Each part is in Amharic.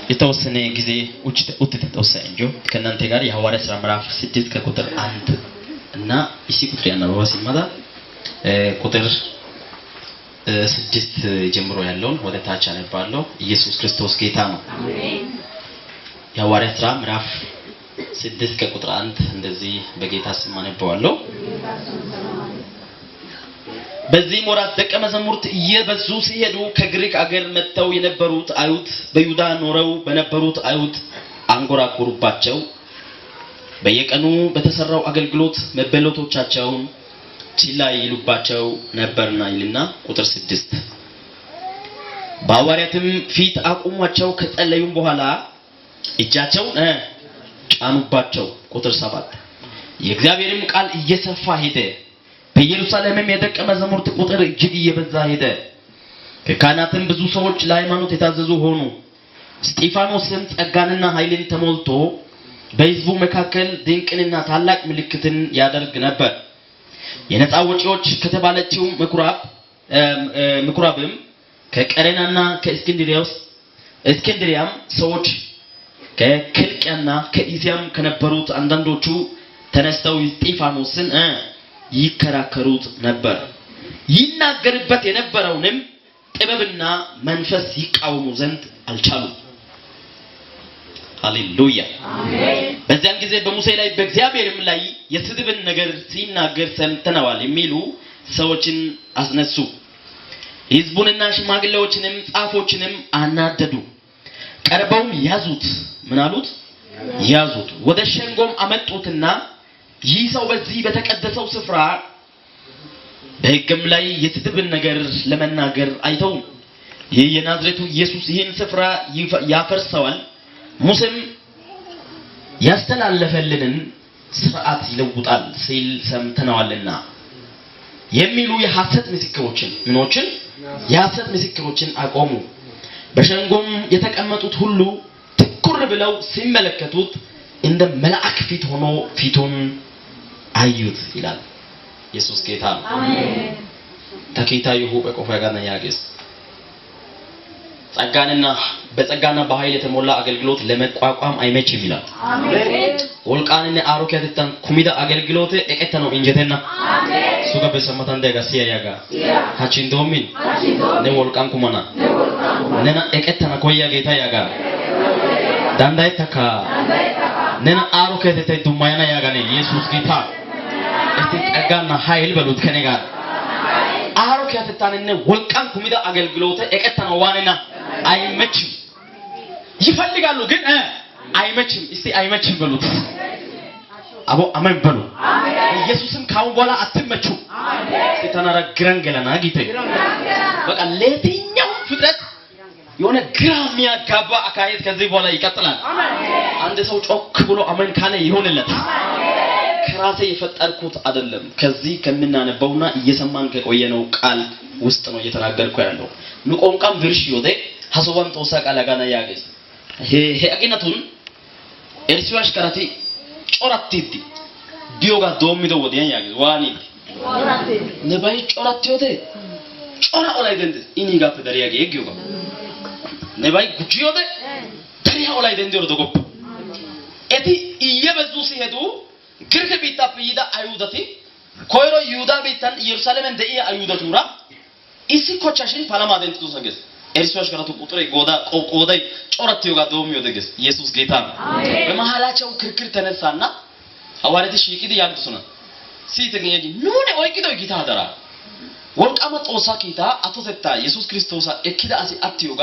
የተወሰነ ጊዜ ውጤት ተወሰነ እንጂ ከእናንተ ጋር የሐዋርያት ሥራ ምዕራፍ 6 ከቁጥር 1 እና እሺ ቁጥር ያነበበ ሲመጣ ቁጥር 6 ጀምሮ ያለውን ወደ ታች አነባለሁ። ኢየሱስ ክርስቶስ ጌታ ነው። አሜን። የሐዋርያት ሥራ ምዕራፍ 6 ከቁጥር 1 እንደዚህ በጌታ ስም አነባዋለሁ። በዚህ ወራት ደቀ መዛሙርት እየበዙ ሲሄዱ ከግሪክ አገር መጥተው የነበሩት አይሁድ በይሁዳ ኖረው በነበሩት አይሁድ አንጎራጎሩባቸው። በየቀኑ በተሰራው አገልግሎት መበለቶቻቸውን ችላ ይሉባቸው ነበርና ይልና ቁጥር 6 በሐዋርያትም ፊት አቁሟቸው ከጸለዩም በኋላ እጃቸውን ጫኑባቸው። ቁጥር 7 የእግዚአብሔርም ቃል እየሰፋ ሄደ። በኢየሩሳሌምም የደቀ መዛሙርት ቁጥር እጅግ እየበዛ ሄደ። ከካህናትም ብዙ ሰዎች ለሃይማኖት የታዘዙ ሆኑ። እስጢፋኖስም ጸጋንና ኃይልን ተሞልቶ በሕዝቡ መካከል ድንቅንና ታላቅ ምልክትን ያደርግ ነበር። የነፃ ወጪዎች ከተባለችው ምኩራብም ከቀሬናና ከእስክንድሪያም ሰዎች ከኪልቅያና ከኢሲያም ከነበሩት አንዳንዶቹ ተነስተው እስጢፋኖስን ይከራከሩት ነበር። ይናገርበት የነበረውንም ጥበብና መንፈስ ይቃወሙ ዘንድ አልቻሉም። ሃሌሉያ አሜን። በዚያን ጊዜ በሙሴ ላይ በእግዚአብሔርም ላይ የስድብን ነገር ሲናገር ሰምተናል የሚሉ ሰዎችን አስነሱ። ሕዝቡንና ሽማግሌዎችንም ጻፎችንም አናደዱ። ቀርበውም ያዙት። ምን አሉት? ያዙት። ወደ ሸንጎም አመጡትና ይህ ሰው በዚህ በተቀደሰው ስፍራ በሕግም ላይ የስድብን ነገር ለመናገር አይተውም። ይህ የናዝሬቱ ኢየሱስ ይህን ስፍራ ያፈርሰዋል፣ ሙሴም ያስተላለፈልንን ሥርዓት ይለውጣል ሲል ሰምተናልና የሚሉ የሐሰት ምስክሮችን አቆሙ። በሸንጎም የተቀመጡት ሁሉ ትኩር ብለው ሲመለከቱት እንደ መልአክ ፊት ሆኖ ፊቱን አዩት ይላል። ኢየሱስ ጌታ ነው። አሜን። ተከታዩ በቆፋ ጋር ያገስ በጸጋና በኃይል የተሞላ አገልግሎት ለመቋቋም አይመችም ይላል። አሜን። ወልቃንና አሮኪያተን ኩሚዳ አገልግሎት እቀተ ነው እንጀተና አሜን። ሱጋ በሰማታን ደጋሲያ ያጋ ሃቺንዶሚን ወልቃን ኩማና ነና እቀተና ኮያ ጌታ ያጋ ዳንዳይተካ ነና አሮኪያተ ዱማያና ያጋኔ ኢየሱስ ጌታ እስቲ ጸጋና ኃይል በሉት ከኔ ጋር አሮኪያተታንነ ወልቃን ኩሚዳ አገልግሎት እቀተ ነው ዋነና አይመችም። ይፈልጋሉ ግን አይመችም። እስቲ አይመችም በሉት። አቦ አሜን በሉ። ኢየሱስም ካሁን በኋላ አትመቹ። እስቲ ተናገረን ገለና ጌታ በቃ ለየትኛው ፍጥረት የሆነ ግራ የሚያጋባ አካሄድ ከዚህ በኋላ ይቀጥላል። አንድ ሰው ጮክ ብሎ አሜን ካለ ይሆንለት። ከራሴ የፈጠርኩት አይደለም፣ ከዚህ ከምናነበውና እየሰማን ከቆየነው ቃል ውስጥ ነው እየተናገርኩ ያለው። ንቆንቃም ቪርሽ ይወደ ሐሰባን ተወሳ ቃል ጋና ያገስ አቂነቱን ኤልሲዋሽ ከራቲ ጮራቲቲ ዲዮጋ ዶሚዶ ወዲያን ያገስ ዋኒ ነባይ ጮራቲዮቴ ጮራ ኦላይ ደንድ ኢኒ ጋፕ ደሪያጌ ይግዮጋ ነባይ ጉጂዮቴ ደሪያ ኦላይ ደንድ ወርዶ እቲ እየበዙ ሲሄዱ ግርክ ቢታ ፍይዳ አይሁዳቲ ኮይሮ ይሁዳ ቢታን ኢየሩሳሌምን ደኢያ አይሁዳቱራ ኢሲ ኮቻሽን ፓላማ ደንቱ ሰገስ ኤርሶሽ ጋር ቁጥር ቆዳይ ጮራት ይወጋ ዶሚዮ ደገስ ኢየሱስ ጌታ ነው። አሜን። በመሐላቸው ክርክር ተነሳና ሐዋርያት ሺቂዲ ያንቱና ሲተገኘ ኑነ ወይቂዶ ጌታ አደራ ወልቃማ ጦሳ ኪታ አቶተታ ኢየሱስ ክርስቶስ እኪዳ አትዮጋ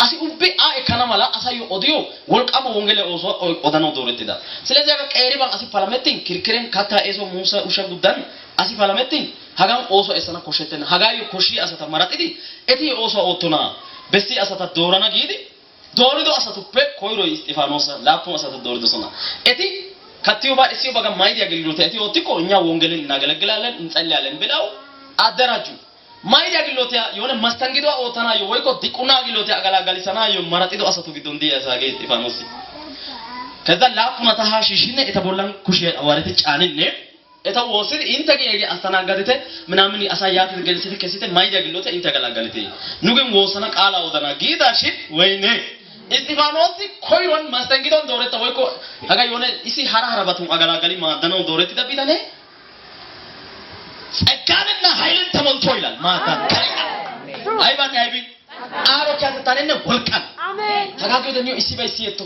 አሲ ኡቤ ኤካናማላ አሳዩ ኦዲዮ ወልቃማ ወንጌል ኦሶ ኦዳኖ ዶረቲዳ ስለዚህ አጋ ቀሪባን አሲ ፓርላሜንቲን ክርክርን ካታ ኤሶ ሙሳ ኡሸጉዳን አሲ ፓርላሜንቲን hagan oso esana kosheten hagayo koshi asata maratidi eti oso otuna besti asata dorana gidi dorido asatuppe koiro Istifanosa lapu asata dorido sona eti katiyuba esiyo baga maydi agelgilote eti otiko nya wongelin እናገለግላለን እንጸልያለን ብለው አደራጁ። maydi agelgilote የሆነ ማስተንግዶ ኦታና ወይኮ ዲቁና አገልግሎት አገላጋሊሰና የማራጢዶ አሰቱ ጊዶን ዲያሳገ እስጢፋኖስ ከዛ ላፑና ታሃሽሽነ የተቦላን ኩሽ አዋረተ ጫንነ የተወሰደ ኢንተገየ አስተናጋደተ ምናምን አሳያት ገልጽት ከሲተ ማይዳ ግሎተ ኢንተገላጋለተ ኑገን ወሰና ቃላ ወደና ጌታሽ ወይኔ እስጢፋኖስ ኮይሮን ማስተንግዶን ዶረታ ወይኮ አጋ የሆነ እሲ ሐራራባቱ አገላጋሊ ማዳነው ዶረት ይደብታኔ ጸጋንና ኃይልን ተሞልቶ ይላል ማዳን አይባን አይቢ አሮካት ታነነ ወልቃን አሜን ተጋገው ደኞ እሲ ባይሲ የቶ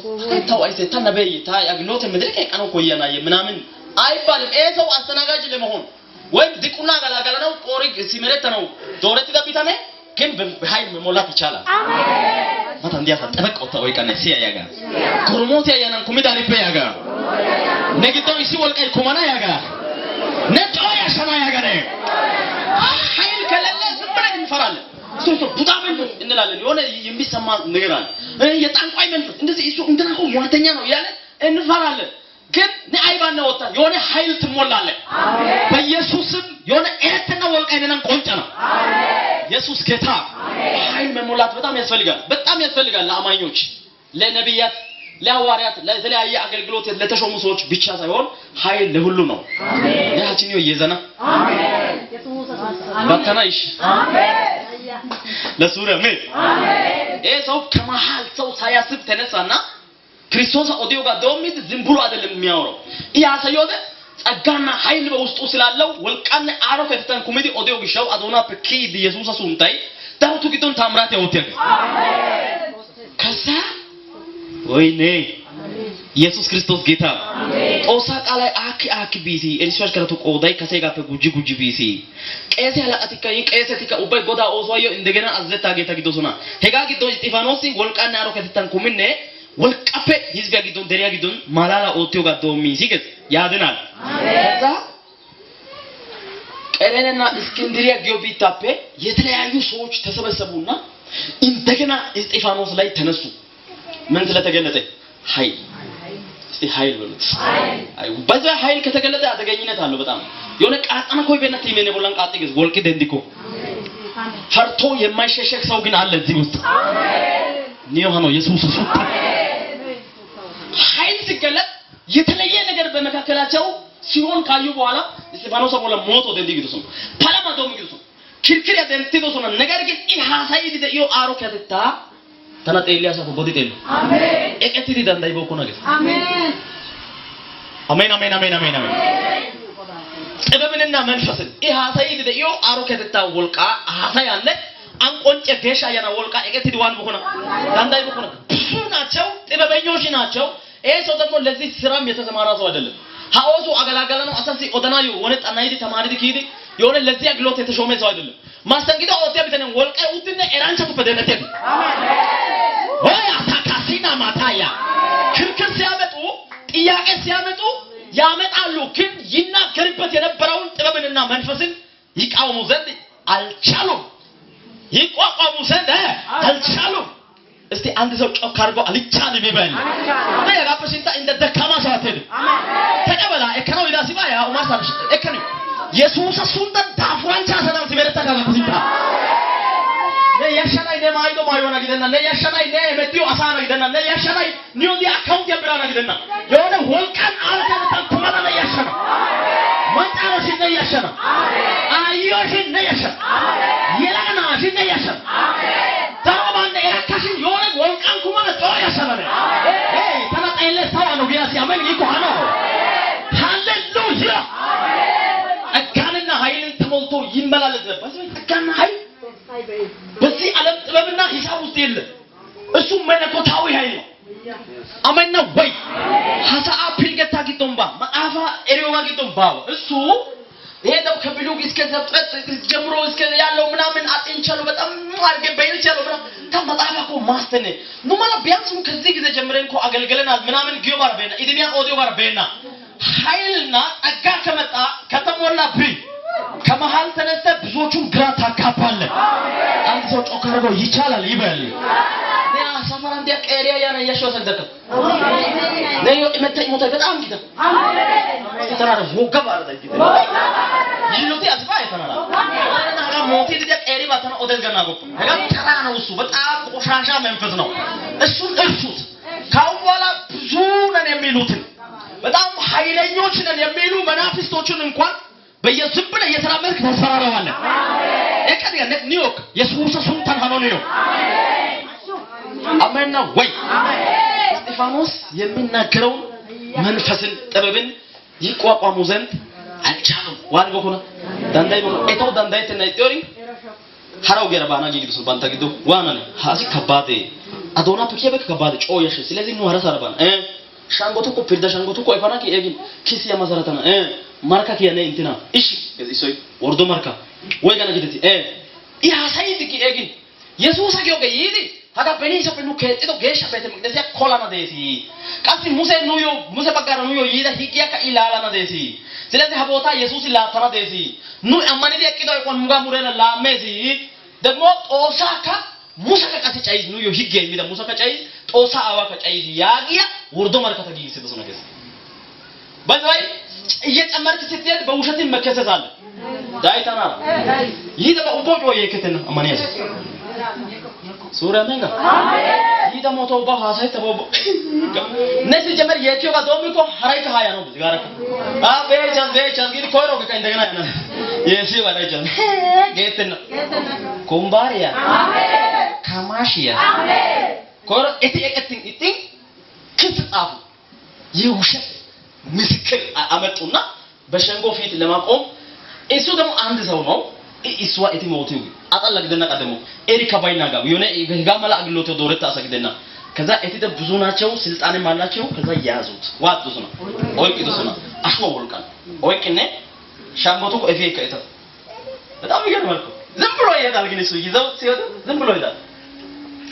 ታው አይተ ተነበይ ታይ አግሎት ምድርክ ቀኑ ኮየና የምናምን አይባልም ኤሰው አስተናጋጅ ለመሆን ወይም ዲቁና አገላጋለ ነው ቆሪ ሲመረተ ነው ዶረት ይደብታኔ ግን በኃይል መሞላት ይቻላል አሜን ማታ እንዲያሳ ተበቀውታ ወይ ቀነ ሲያያጋ ኩርሞት ያያናን ኩሚዳሪ በያጋ ነግቶ እሲ ወልቃይ ኩማና ያጋ ነጦ ያሸና ያጋ ነው ኃይል ከለለ ዝምብለን እንፈራለን ሶሶ ቡዳመን እንላለን የሆነ የሚሰማ ነገር አለ የጣንቋይ መንፈስ እንደዚህ እሱ እንደናኮ ሟርተኛ ነው ያለ እንፈራለን ግን ነአይባና ወጣ የሆነ ኃይል ትሞላለ አሜን በኢየሱስም የሆነ ኤረተና ወልቃይነን ቆንጨ ነው አሜን ኢየሱስ ጌታ ኃይል መሞላት በጣም ያስፈልጋል ለአማኞች ለነቢያት ለሐዋርያት ለተለያየ አገልግሎት ለተሾሙ ሰዎች ብቻ ሳይሆን ኃይል ለሁሉ ነው አሜን ያቺኒዮ ይዘና አሜን ባታናይሽ አሜን ለሱረ አሜን አሜን ሰው ከመሃል ሰው ሳያስብ ተነሳና ክርስቶስ ኦዲዮ ጋር ዶሚት ዝም ብሎ አይደለም የሚያወራው ያሳየው ጸጋና ኃይል በውስጡ ስላለው ወልቃና አሮፍ የተተን ኮሚዲ ኦዲዮ ግሻው አዶና በኪድ ኢየሱስ አሱንታይ ዳውቱ ጊዶን ታምራት ያወጣ አሜን ከዛ ወይኔ ኢየሱስ ክርስቶስ ጌታ አሜን ጦሳ ቃላይ አኪ ቢሲ ኤልሻሽ ከረቱ ቆዳይ ከሰጋ ጉጂ ቢሲ ቄስ ያላአቲካ ይቄሰቲካ ኡባይ ጎዳ ኦሶዮ እንደገና አዘታ ጌታ ጊዶሱና ሄጋ ጊዶ እስጢፋኖስ ወልቃና አሮፍ የተተን ኮሚኔ ወልቃፈ ህዝብ ያጊዶን ደሪያ ጊዶን ማላላ ኦቲዮ ጋር ዶሚ ሲገዝ ያድናል አሜን ከዛ ቀረነና እስክንድሪያ ጊዮቢታፔ የተለያዩ ሰዎች ተሰበሰቡና እንደገና እስጢፋኖስ ላይ ተነሱ ምን ስለተገለጠ ኃይል እስቲ ኃይል በሉት ኃይል በዛ ኃይል ከተገለጠ አደገኝነት አለው በጣም የሆነ ቃጣና ኮይ በእናት ይመነ ቦላን ቃጥግዝ ወልቂ ደንዲኮ ፈርቶ የማይሸሸክ ሰው ግን አለ እዚህ ውስጥ አሜን ኒዮሃኖ ኢየሱስ ሱታ ኃይል ሲገለጥ የተለየ ነገር በመካከላቸው ሲሆን ካዩ በኋላ እስጢፋኖስ ወላ ሞቶ ደንዲግዱስ ፓላማ ዶሚግዱስ ክርክር ያደንቲዶስ ነገር ግን ኢሃሳይ ዲዮ አሮ ከደታ ተናጠ ኤልያስ ቦዲቴል አሜን ኤቀቲዲ ዳንዳይ ቦኮ ነገር አሜን አሜን አሜን አሜን አሜን አሜን ጥበብንና መንፈስን ኢሃሳይ ዲዮ አሮ ከደታ ወልቃ አሃሳይ አለ አንቆንጨ ገሻ ያና ወልቃ ኤቀቲዲ ዋን ቦኮ ነው ዳንዳይ ቦኮ ነው ናቸው ጥበበኞች ናቸው ሰው ደግሞ ለዚህ ስራም የተሰማራ ሰው አይደለም ሐዋሱ አገላጋለ ነው አሳሲ ኦደናዩ ወነ ጣናይዲ ተማሪዲ ኪዲ የሆነ ለዚህ አግሎት የተሾመ ሰው አይደለም ማስተንግዶ ኦቲያ ቢተነ ወልቃ ውድነ ኤራንቸቱ በደነተ አሜን ወይ አታካሲና ማታያ ክርክር ሲያመጡ ጥያቄ ሲያመጡ ያመጣሉ ግን ይናገርበት የነበረውን ጥበብንና መንፈስን ይቃወሙ ዘንድ አልቻሉም ይቋቋሙ ዘንድ አልቻሉም እስቲ አንድ ሰው ጮክ አድርጎ አልቻልም ይበል አሜን ለያጋපሽንታ እንደ ደካማ ሰው አትሄድ አሜን ተቀበላ እከነው ይዳሲባ ያ ኡማሳብሽ እከነ ኢየሱስ ሱንደ ዳፍራንቻ ሰላም ትበረታ ጋጋපሽንታ ለያሸናይ ደማይዶ ማይሆና ግደና ለያሸናይ ለመዲዮ አሳና ግደና ለያሸናይ ኒዮዲ አካውንት ያብራና ግደና የሆነ ወልቃን አልከታ ተማና ለያሸና ወጣሮሽ ለያሸና አዮሽ ለያሸና የላና ለያሸና ታውባንደ ያካሽን የሆነ ወልቃን ኩማና ጦር ያሰበለ ተናጠለ ታዋኑ ቢያስ ያመን ይቆሃና ሃሌሉያ አጋንና ኃይልን ተሞልቶ ይመላለስ ነበር አጋንና ኃይል በዚህ ዓለም ጥበብና ሂሳብ ውስጥ የለም እሱ መለኮታዊ ኃይል ነው አሜን ነው ወይ ሐሳ አፕል ገታ ጊቶምባ ማአፋ ኤሪዮጋ ጊቶምባ እሱ ሄደው ከብሉግ እስከ ዘፍጥረት ጀምሮ እስከ ያለው ምናምን አጥንቻለሁ በጣም አርገ በይልቻለሁ ምናምን ተመጣጣቆ ማስተነ ነው ማለት ቢያንስ ከዚህ ጊዜ ጀምረን እኮ አገልግለናል ምናምን ጊዮባር በእና ኢድሚያ ኦዲዮ ጋር በእና ኃይልና ጸጋ ከመጣ ከተሞላብኝ ከመሃል ተነስተ ብዙዎቹን ግራ ታጋባለ አንድ ሰው ጮክ አድርጎ ይቻላል ይበል ያ ሰፈር አንዲያ ቀሪያ ያና ያሾሰደተ ለዮ መተኝ ሞተ በጣም ጊዜ አሜን ተራራ ወገባር ደግ ይሉት ያስፋ የተናራ አሜን ሞቲ ደግ ቀሪ ባተና ኦደስ ገና ጎፍ ነገር ተራ ነው እሱ በጣም ቆሻሻ መንፈስ ነው እሱን እርሱት ካው በኋላ ብዙ ነን የሚሉት በጣም ኃይለኞች ነን የሚሉ መናፍስቶችን እንኳን በየዝብነ እየተራመድክ ታስፈራራዋለህ አሜን እከዲያ ኒዮክ ኢየሱስ ሱንታን ሆኖ ነው አሜን አሜን ነው ወይ? እስጢፋኖስ የሚናገረውን መንፈስን ጥበብን ይቋቋሙ ዘንድ አልቻሉም። ዋን በኮና ዳንዳይ በኮ ኤታው ዳንዳይ ተናይጦሪ ሐራው ገረባና ጊግዱስ ባንታ ጊዶ ዋና ነው ሐሲ ከባዴ አዶና ቱኪያበክ ከባዴ ጮየሽ ስለዚህ ነው ሐራስ አረባን ሻንጎቱ ኮ ፍርዳ ሻንጎቱ ኮ አይፋና ከኤጊን ኪስ ያማሰራተና ማርካ ከያኔ እንትና እሺ ከዚህ ሶይ ወርዶ ማርካ ወይ ገና ጊደቲ ያ ሳይድ ከኤጊን ኢየሱስ አገው ገይዲ 하가 베니서 베누 케티도 게샤 베테 먹데시야 콜라나 데시 까시 무세 누요 무세 바가라 누요 이다 히기야카 일라라나 데시 ስለዚህ ሀቦታ ኢየሱስ ላተና 데시 ኑ አማኔ ዲያቂዶ ይቆን ሙጋ ሙረና ላሜሲ ደግሞ ጦሳካ ሙሰካ ቀሲ ጫይዝ ኑዮ ሂጌ የሚዳ ሙሰካ ጫይዝ ጦሳ አዋካ ጫይዝ ያጊያ ወርዶ ማርከታ ጊዜ በሱ ነገር በዛይ እየጨመርክ ስትሄድ በውሸትን መከሰሳለ ዳይታና ይሄ ደግሞ ኡቦጆ የከተና አማኔስ ሱራ መንጋ አሜን ይሄ ደግሞ ተውባ ሐሳይ ተቦቦ ነዚህ ጀመር የኢትዮጵያ ዶሚኮ ሐራይካ ሃያ ነው ጋራ ቤቻን ግን ኮይሮ ከ እንደገና ያና የሲ ወላጀን ጌትና ኮምባሪያ አሜን ካማሽያ አሜን ኮይሮ እቴቀትን እቲን ክትጣፉ የውሸት ምስክር አመጡና በሸንጎ ፊት ለማቆም እሱ ደግሞ አንድ ሰው ነው እሷ እቲሞቲው አጣላግደና ቀደሙ ኤሪካ ባይና ጋር የሆነ ጋማላ አግሎቶ ዶረታ አሰግደና ከዛ እቲደ ብዙ ናቸው ስልጣንም አላቸው ከዛ ያዙት ዋጥቱስ ነው ወልቂቱስ ነው አሽሞ ወልቃን ወልቂኔ ሻንጎቱ እፊ ከይታ በጣም ይገርማል እኮ ዝም ብሎ ይሄዳል ግን እሱ ይዘው ሲወጣ ዝም ብሎ ይሄዳል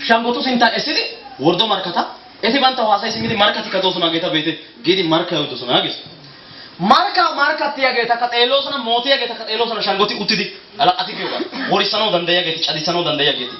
ሻንጎቱ ሲንታ እስቲ ወርዶ ማርከታ እቲ ባንተ ዋሳይ ሲንግዲ ማርከቲ ከዶስና ጌታ ቤት ጌዲ ማርካ ይወዱስና አገስ ማርካ tiya geeta ka xeelosona mootiya geeta ka xeelosona shangoti uttidi alaqati giyoga worisanaw dandayiya geeti cadisanaw dandayiya geeti